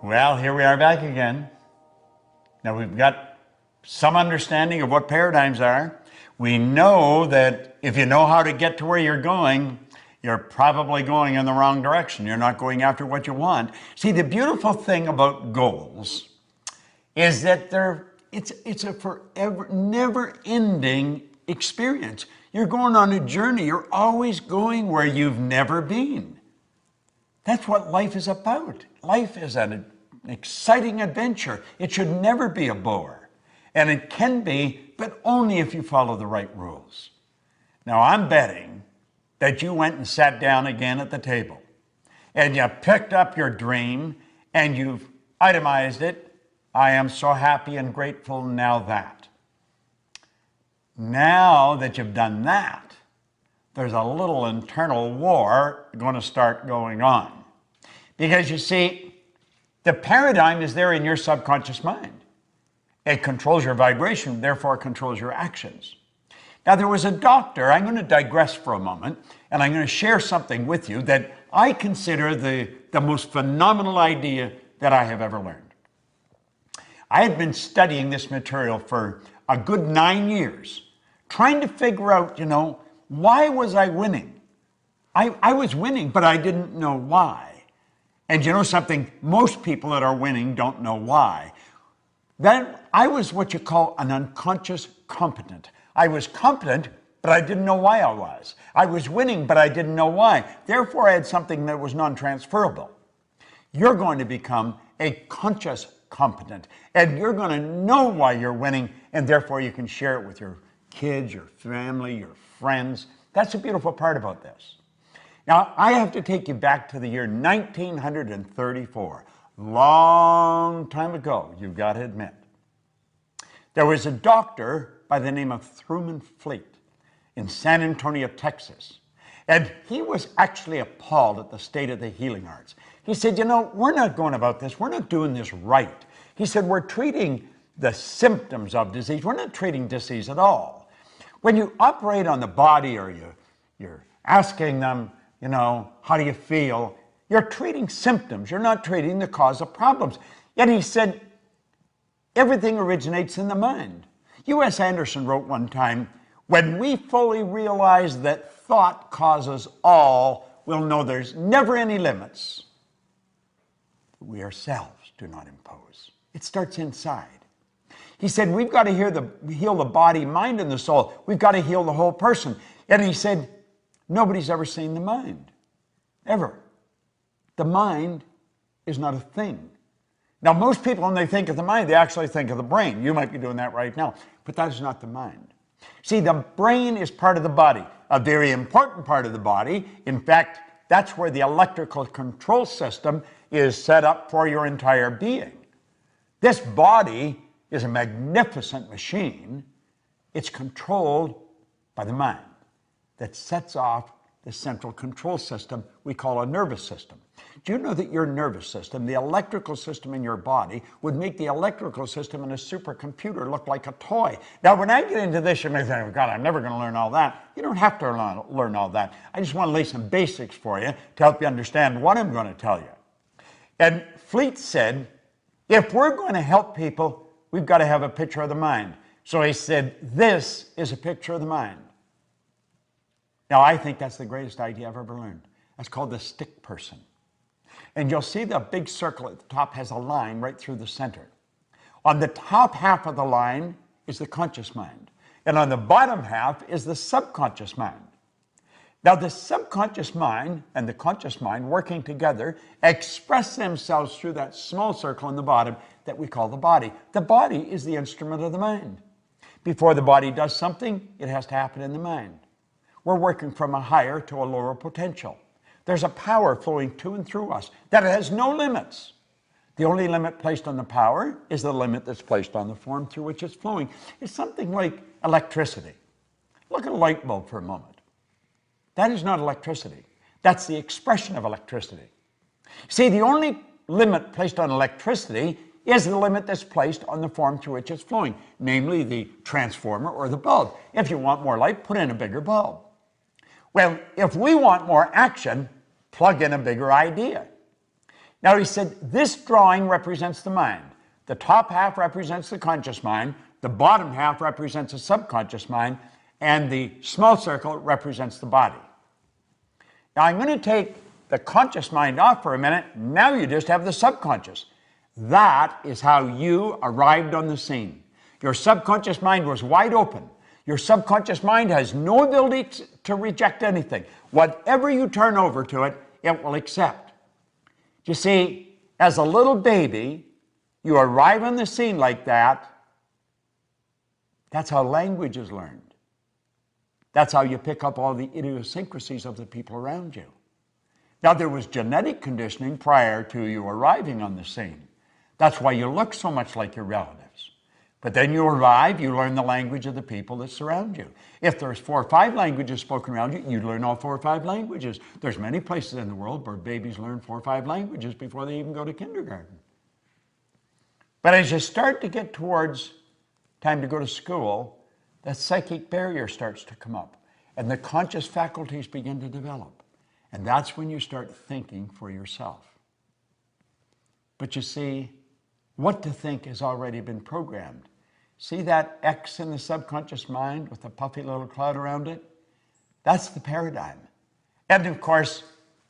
Well, here we are back again. Now we've got some understanding of what paradigms are. We know that if you know how to get to where you're going, you're probably going in the wrong direction. You're not going after what you want. See, the beautiful thing about goals is that it's a forever, never-ending experience. You're going on a journey. You're always going where you've never been. That's what life is about. Life is an exciting adventure. It should never be a bore. And it can be, but only if you follow the right rules. Now, I'm betting that you went and sat down again at the table and you picked up your dream and you've itemized it. I am so happy and grateful now that. Now that you've done that, there's a little internal war going to start going on. Because you see, the paradigm is there in your subconscious mind. It controls your vibration, therefore it controls your actions. Now, there was a doctor, I'm going to digress for a moment, and I'm going to share something with you that I consider the most phenomenal idea that I have ever learned. I had been studying this material for a good 9 years, trying to figure out, why was I winning? I was winning, but I didn't know why. And you know something? Most people that are winning don't know why. Then I was what you call an unconscious competent. I was competent, but I didn't know why I was. I was winning, but I didn't know why. Therefore, I had something that was non-transferable. You're going to become a conscious competent, and you're going to know why you're winning, and therefore you can share it with your kids, your family, your friends. That's the beautiful part about this. Now, I have to take you back to the year 1934. Long time ago, you've got to admit. There was a doctor by the name of Truman Fleet in San Antonio, Texas. And he was actually appalled at the state of the healing arts. He said, we're not going about this. We're not doing this right. He said, we're treating the symptoms of disease. We're not treating disease at all. When you operate on the body or you're asking them, how do you feel? You're treating symptoms. You're not treating the cause of problems. Yet he said, everything originates in the mind. U.S. Anderson wrote one time, when we fully realize that thought causes all, we'll know there's never any limits. We ourselves do not impose. It starts inside. He said, we've got to heal the body, mind, and the soul. We've got to heal the whole person. And he said, nobody's ever seen the mind, ever. The mind is not a thing. Now, most people, when they think of the mind, they actually think of the brain. You might be doing that right now, but that is not the mind. See, the brain is part of the body, a very important part of the body. In fact, that's where the electrical control system is set up for your entire being. This body is a magnificent machine. It's controlled by the mind that sets off the central control system we call a nervous system. Do you know that your nervous system, the electrical system in your body, would make the electrical system in a supercomputer look like a toy? Now, when I get into this, you may think, oh, God, I'm never going to learn all that. You don't have to learn all that. I just want to lay some basics for you to help you understand what I'm going to tell you. And Fleet said, if we're going to help people, we've got to have a picture of the mind. So he said, this is a picture of the mind. Now, I think that's the greatest idea I've ever learned. That's called the stick person. And you'll see the big circle at the top has a line right through the center. On the top half of the line is the conscious mind. And on the bottom half is the subconscious mind. Now, the subconscious mind and the conscious mind working together express themselves through that small circle on the bottom that we call the body. The body is the instrument of the mind. Before the body does something, it has to happen in the mind. We're working from a higher to a lower potential. There's a power flowing to and through us that has no limits. The only limit placed on the power is the limit that's placed on the form through which it's flowing. It's something like electricity. Look at a light bulb for a moment. That is not electricity. That's the expression of electricity. See, the only limit placed on electricity is the limit that's placed on the form through which it's flowing, namely the transformer or the bulb. If you want more light, put in a bigger bulb. Well, if we want more action, plug in a bigger idea. Now he said, this drawing represents the mind. The top half represents the conscious mind, the bottom half represents the subconscious mind, and the small circle represents the body. Now I'm going to take the conscious mind off for a minute. Now you just have the subconscious. That is how you arrived on the scene. Your subconscious mind was wide open. Your subconscious mind has no ability to reject anything. Whatever you turn over to it, it will accept. You see, as a little baby, you arrive on the scene like that. That's how language is learned. That's how you pick up all the idiosyncrasies of the people around you. Now, there was genetic conditioning prior to you arriving on the scene. That's why you look so much like your relatives. But then you arrive, you learn the language of the people that surround you. If there's 4 or 5 languages spoken around you, you learn all 4 or 5 languages. There's many places in the world where babies learn 4 or 5 languages before they even go to kindergarten. But as you start to get towards time to go to school, that psychic barrier starts to come up, and the conscious faculties begin to develop. And that's when you start thinking for yourself. But you see, what to think has already been programmed. See that X in the subconscious mind with a puffy little cloud around it? That's the paradigm. And of course,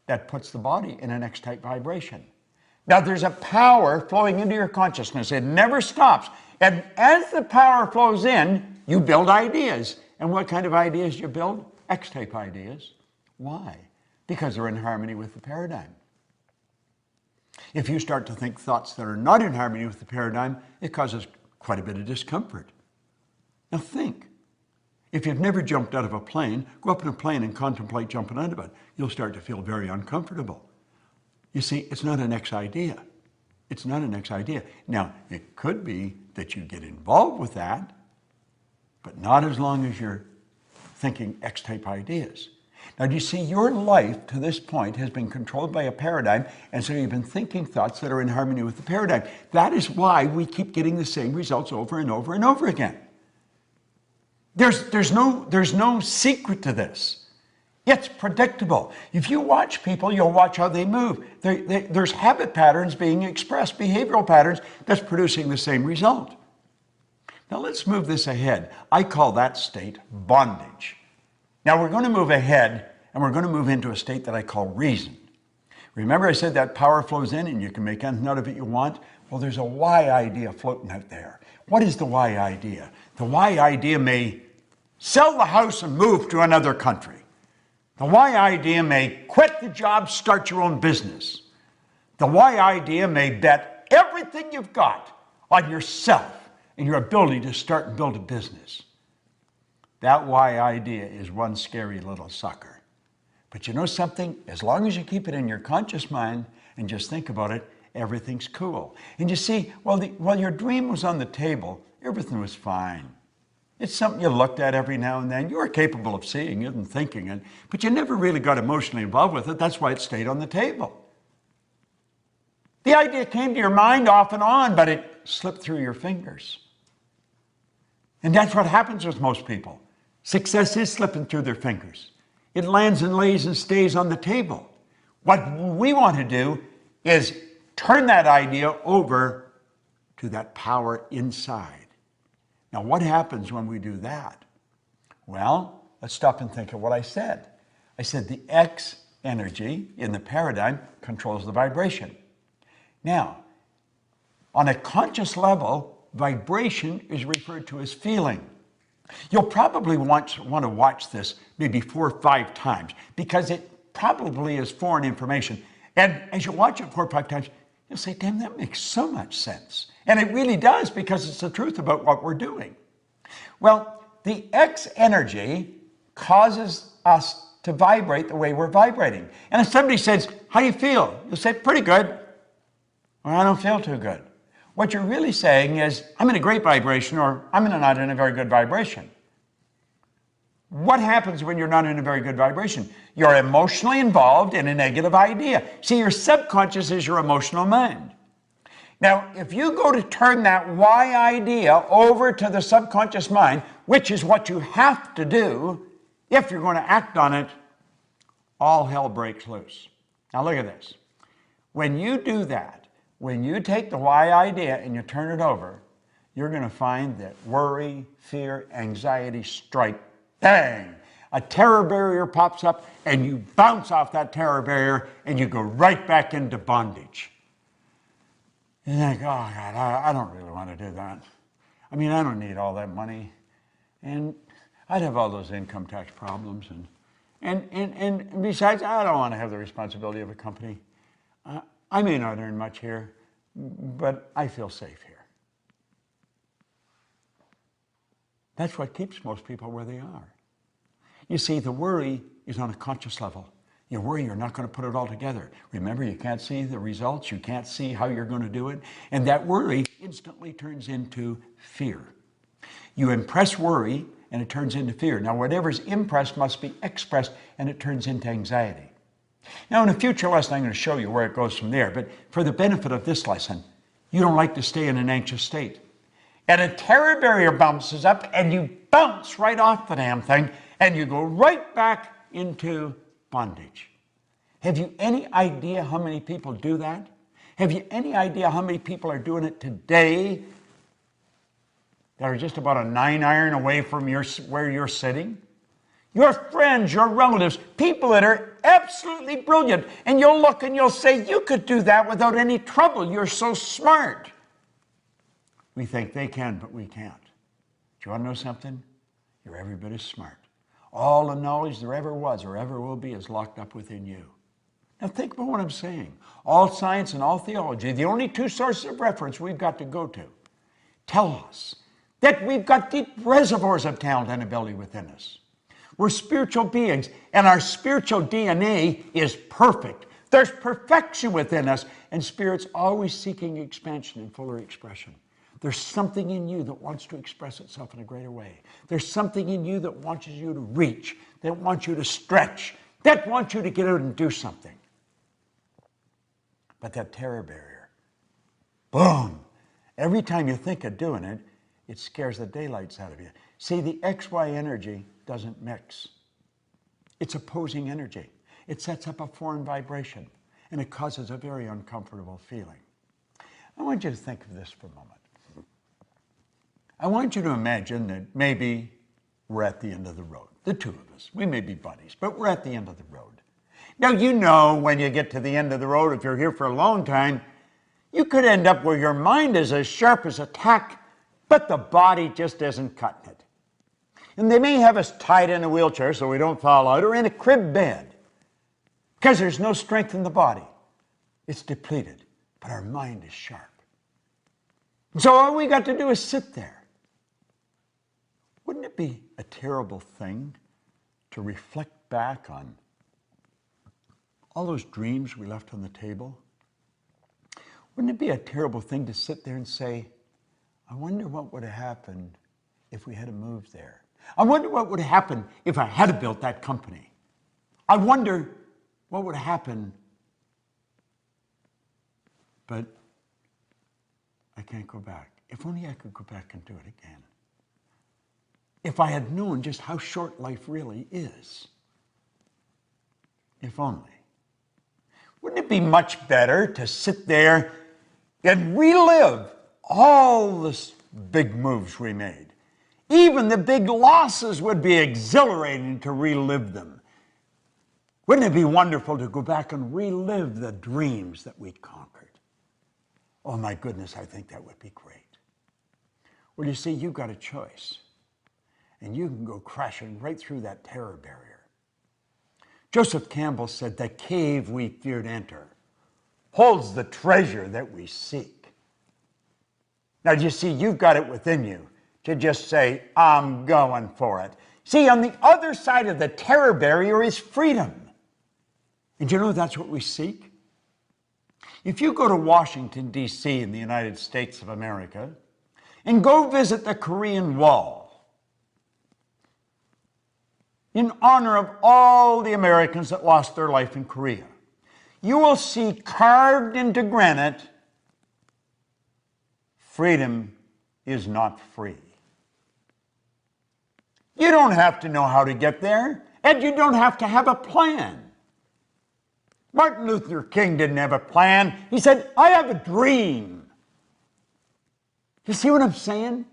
that puts the body in an X-type vibration. Now there's a power flowing into your consciousness. It never stops. And as the power flows in, you build ideas. And what kind of ideas do you build? X-type ideas. Why? Because they're in harmony with the paradigm. If you start to think thoughts that are not in harmony with the paradigm, it causes quite a bit of discomfort. Now think. If you've never jumped out of a plane, go up in a plane and contemplate jumping out of it. You'll start to feel very uncomfortable. You see, it's not an X idea. It's not an X idea. Now, it could be that you get involved with that, but not as long as you're thinking X-type ideas. Now, do you see, your life to this point has been controlled by a paradigm, and so you've been thinking thoughts that are in harmony with the paradigm. That is why we keep getting the same results over and over and over again. There's no secret to this. It's predictable. If you watch people, you'll watch how they move. There's habit patterns being expressed, behavioral patterns that's producing the same result. Now let's move this ahead. I call that state bondage. Now we're going to move ahead, and we're going to move into a state that I call reason. Remember I said that power flows in and you can make anything out of it you want? Well, there's a why idea floating out there. What is the why idea? The why idea may sell the house and move to another country. The why idea may quit the job, start your own business. The why idea may bet everything you've got on yourself and your ability to start and build a business. That why idea is one scary little sucker. But you know something? As long as you keep it in your conscious mind and just think about it, everything's cool. And you see, while your dream was on the table, everything was fine. It's something you looked at every now and then. You were capable of seeing it and thinking it, but you never really got emotionally involved with it. That's why it stayed on the table. The idea came to your mind off and on, but it slipped through your fingers. And that's what happens with most people. Success is slipping through their fingers. It lands and lays and stays on the table. What we want to do is turn that idea over to that power inside. Now, what happens when we do that? Well, let's stop and think of what I said. I said the X energy in the paradigm controls the vibration. Now, on a conscious level, vibration is referred to as feeling. You'll probably want to watch this maybe 4 or 5 times because it probably is foreign information. And as you watch it 4 or 5 times, you'll say, damn, that makes so much sense. And it really does because it's the truth about what we're doing. Well, the X energy causes us to vibrate the way we're vibrating. And if somebody says, how do you feel? You'll say, pretty good. Or I don't feel too good. What you're really saying is, I'm in a great vibration or I'm not in a very good vibration. What happens when you're not in a very good vibration? You're emotionally involved in a negative idea. See, your subconscious is your emotional mind. Now, if you go to turn that why idea over to the subconscious mind, which is what you have to do if you're going to act on it, all hell breaks loose. Now look at this. When you do that, when you take the why idea and you turn it over, you're going to find that worry, fear, anxiety strike, bang! A terror barrier pops up and you bounce off that terror barrier and you go right back into bondage. You think, oh God, I don't really want to do that. I mean, I don't need all that money. And I'd have all those income tax problems. And besides, I don't want to have the responsibility of a company. I may not earn much here, but I feel safe here. That's what keeps most people where they are. You see, the worry is on a conscious level. You worry you're not going to put it all together. Remember, you can't see the results. You can't see how you're going to do it. And that worry instantly turns into fear. You impress worry, and it turns into fear. Now, whatever's impressed must be expressed, and it turns into anxiety. Now, in a future lesson, I'm going to show you where it goes from there. But for the benefit of this lesson, you don't like to stay in an anxious state. And a terror barrier bounces up, and you bounce right off the damn thing, and you go right back into bondage. Have you any idea how many people do that? Have you any idea how many people are doing it today that are just about a 9-iron away from where you're sitting? Your friends, your relatives, people that are absolutely brilliant, and you'll look and you'll say, you could do that without any trouble. You're so smart. We think they can, but we can't. Do you want to know something? You're every bit as smart. All the knowledge there ever was or ever will be is locked up within you. Now think about what I'm saying. All science and all theology, the only two sources of reference we've got to go to, tell us that we've got deep reservoirs of talent and ability within us. We're spiritual beings, and our spiritual DNA is perfect. There's perfection within us, and Spirit's always seeking expansion and fuller expression. There's something in you that wants to express itself in a greater way. There's something in you that wants you to reach, that wants you to stretch, that wants you to get out and do something. But that terror barrier, boom, every time you think of doing it, it scares the daylights out of you. See, the XY energy doesn't mix. It's opposing energy. It sets up a foreign vibration, and it causes a very uncomfortable feeling. I want you to think of this for a moment. I want you to imagine that maybe we're at the end of the road. The two of us. We may be buddies, but we're at the end of the road. Now, you know when you get to the end of the road, if you're here for a long time, you could end up where your mind is as sharp as a tack, but the body just isn't cutting it. And they may have us tied in a wheelchair so we don't fall out, or in a crib bed, because there's no strength in the body. It's depleted, but our mind is sharp. And so all we got to do is sit there. Wouldn't it be a terrible thing to reflect back on all those dreams we left on the table? Wouldn't it be a terrible thing to sit there and say, I wonder what would have happened if we had moved there? I wonder what would have happened if I had built that company. I wonder what would have happened, but I can't go back. If only I could go back and do it again. If I had known just how short life really is. If only. Wouldn't it be much better to sit there and relive all the big moves we made? Even the big losses would be exhilarating to relive them. Wouldn't it be wonderful to go back and relive the dreams that we conquered? Oh my goodness, I think that would be great. Well, you see, you've got a choice. And you can go crashing right through that terror barrier. Joseph Campbell said, the cave we fear to enter holds the treasure that we seek. Now, you see, you've got it within you to just say, I'm going for it. See, on the other side of the terror barrier is freedom. And you know that's what we seek? If you go to Washington, D.C. in the United States of America and go visit the Korean Wall, in honor of all the Americans that lost their life in Korea, you will see carved into granite, freedom is not free. You don't have to know how to get there, and you don't have to have a plan. Martin Luther King didn't have a plan. He said, I have a dream. You see what I'm saying?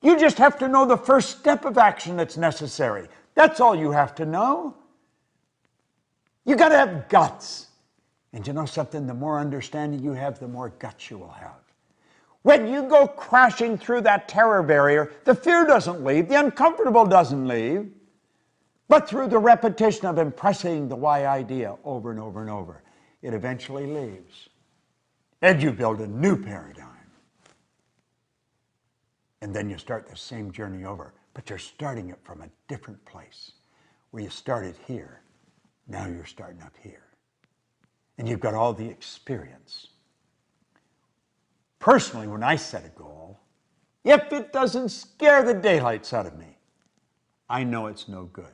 You just have to know the first step of action that's necessary. That's all you have to know. You got to have guts. And you know something? The more understanding you have, the more guts you will have. When you go crashing through that terror barrier, the fear doesn't leave, the uncomfortable doesn't leave, but through the repetition of impressing the why idea over and over and over, it eventually leaves. And you build a new paradigm. And then you start the same journey over, but you're starting it from a different place. Where you started here, now you're starting up here. And you've got all the experience. Personally, when I set a goal, if it doesn't scare the daylights out of me, I know it's no good.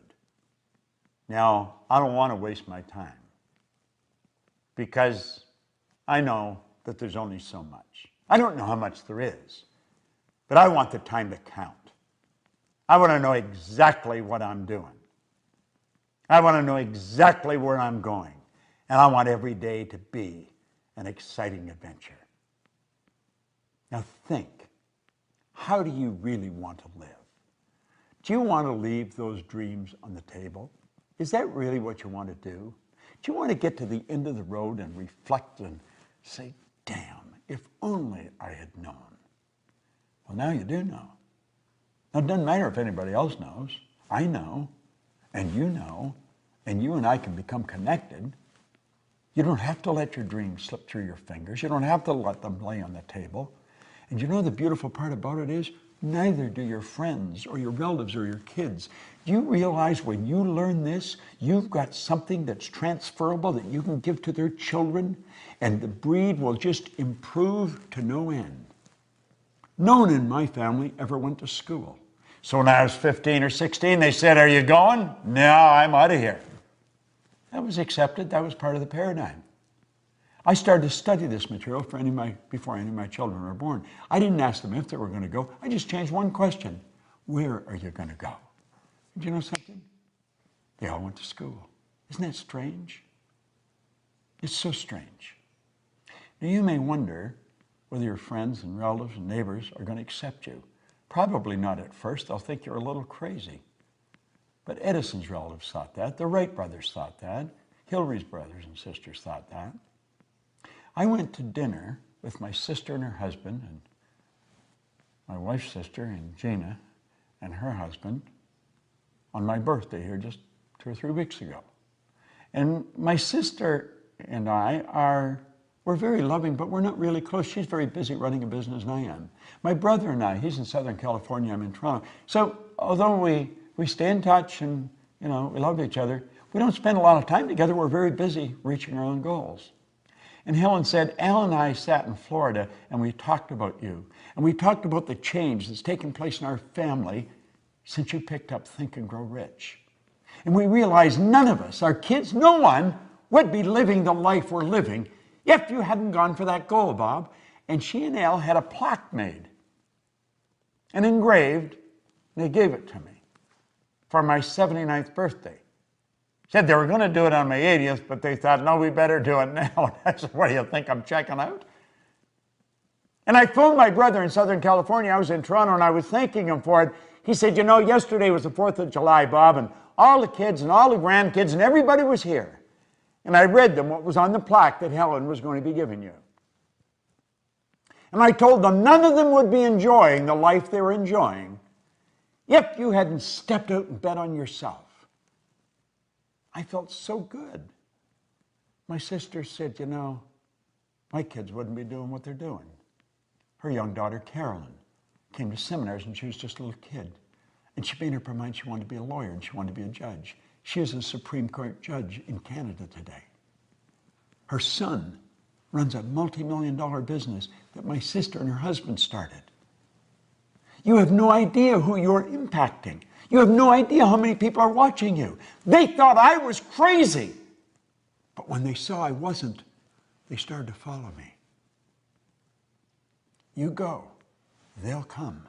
Now, I don't want to waste my time because I know that there's only so much. I don't know how much there is, but I want the time to count. I want to know exactly what I'm doing. I want to know exactly where I'm going. And I want every day to be an exciting adventure. Now think, how do you really want to live? Do you want to leave those dreams on the table? Is that really what you want to do? Do you want to get to the end of the road and reflect and say, damn, if only I had known? Well, now you do know. Now, it doesn't matter if anybody else knows. I know, and you and I can become connected. You don't have to let your dreams slip through your fingers. You don't have to let them lay on the table. And you know the beautiful part about it is, neither do your friends or your relatives or your kids. Do you realize when you learn this, you've got something that's transferable that you can give to their children, and the breed will just improve to no end. No one in my family ever went to school. So when I was 15 or 16, they said, are you going? No, I'm out of here. That was accepted. That was part of the paradigm. I started to study this material before any of my children were born. I didn't ask them if they were going to go. I just changed one question. Where are you going to go? Do you know something? They all went to school. Isn't that strange? It's so strange. Now you may wonder whether your friends and relatives and neighbors are going to accept you. Probably not at first. They'll think you're a little crazy. But Edison's relatives thought that. The Wright brothers thought that. Hillary's brothers and sisters thought that. I went to dinner with my sister and her husband, and my wife's sister, and Gina, and her husband, on my birthday here just 2 or 3 weeks ago. And my sister and we're very loving, but we're not really close. She's very busy running a business, and I am. My brother and I, he's in Southern California, I'm in Toronto. So although we stay in touch and we love each other, we don't spend a lot of time together. We're very busy reaching our own goals. And Helen said, Al and I sat in Florida and we talked about you. And we talked about the change that's taken place in our family since you picked up Think and Grow Rich. And we realized none of us, our kids, no one would be living the life we're living if you hadn't gone for that goal, Bob. And she and Al had a plaque made and engraved, and they gave it to me for my 79th birthday. Said they were going to do it on my 80th, but they thought, no, we better do it now. I said, what do you think, I'm checking out? And I phoned my brother in Southern California. I was in Toronto, and I was thanking him for it. He said, yesterday was the 4th of July, Bob, and all the kids and all the grandkids and everybody was here. And I read them what was on the plaque that Helen was going to be giving you. And I told them none of them would be enjoying the life they were enjoying if you hadn't stepped out and bet on yourself. I felt so good. My sister said, my kids wouldn't be doing what they're doing. Her young daughter, Carolyn, came to seminars and she was just a little kid. And she made up her mind she wanted to be a lawyer and she wanted to be a judge. She is a Supreme Court judge in Canada today. Her son runs a multi-million-dollar business that my sister and her husband started. You have no idea who you're impacting. You have no idea how many people are watching you. They thought I was crazy. But when they saw I wasn't, they started to follow me. You go, they'll come.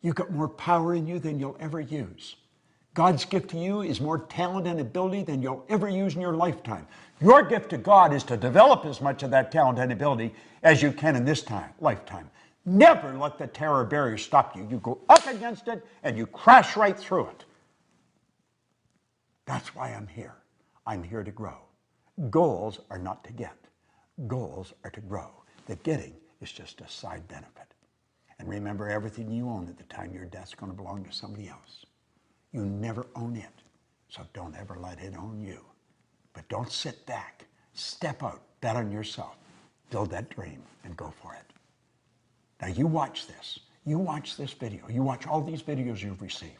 You've got more power in you than you'll ever use. God's gift to you is more talent and ability than you'll ever use in your lifetime. Your gift to God is to develop as much of that talent and ability as you can in this lifetime. Never let the terror barrier stop you. You go up against it and you crash right through it. That's why I'm here. I'm here to grow. Goals are not to get. Goals are to grow. The getting is just a side benefit. And remember, everything you own at the time of your death is going to belong to somebody else. You never own it, so don't ever let it own you. But don't sit back. Step out. Bet on yourself. Build that dream and go for it. Now you watch this. You watch this video. You watch all these videos you've received.